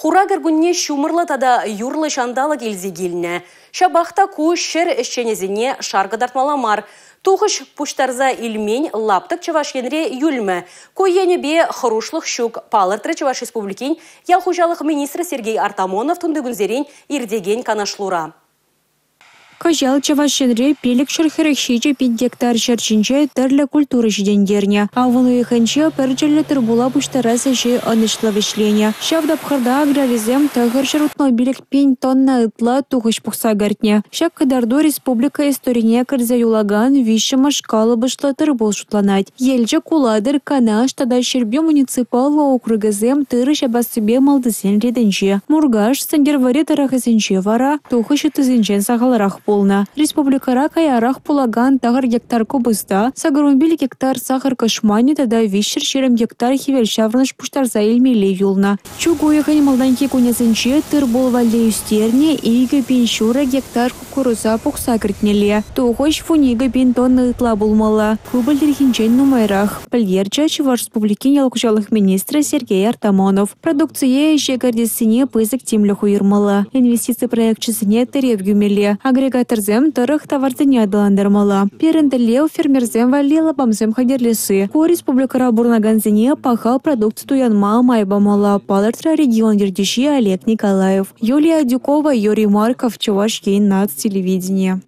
Хурагар гунне шумырлы тада юрлы шандалы келзегеліне. Шабақта ку шер ішченезіне шаргыдартмаламар. Тухыш пуштарза илмень лаптык чавашенре юльмі. Койене бе хырушлық шук палыртры Чаваш Республикин ялхужалық министрі Сергей Артамонов түндігінзерен ирдеген канашлура. Кажал Чавашенре пелік шырхырықшече 5 гектар шарчинче тірлі культуры жидендерне. Авыны еханче пәрчелі тұрбула пуштарасы же анышлы вешлене. Шавдапхарда аграризем тағыр шырутной билік 5 тонна ытла тухыш пухса гартне. Шак кадарду республика историне кірзе юлаган виші машкалы бышлы тұрбул шутланать. Елче куладыр канаш тада шербе муниципалва округазем тыры шабасыбе малдысен реденче. Мургаш сандерваре тарахасенче вара тухышы тызенчен сағаларах полна. Республикара каярах пулаган тағыр гектар кубыста, сагарумбил гектар сахар кашмани тада вишер шерем гектар хивел шаврныш пуштарза илмеле юлна. Чугу ехани малданки кунесенче тыр бол вале юстерне иге пеншура гектар кукуруза пухса кіртнеле. Тухош фунига пен тонны ытла булмала. Кубаль дирхинчен нумайрах. Пальерча Чаваш Республикин ялкушалых министра Сергей Артамонов. Продукция ешекардесіне пызык темлі хуйырмала. Инвестиция проектчесіне терев юмеле. Агрегаторзем тұрық товарзыне адаландырмала. Перінділеу фермерзем валила бамзем хадерлесі. По республикара бурнаганзыне пахал продукцию туянма майбамала. Палыртра регион дердеши Олег Николаев. Юлия Дюкова, Юрий Марков, Чаваш Кейн, Нац телевидение.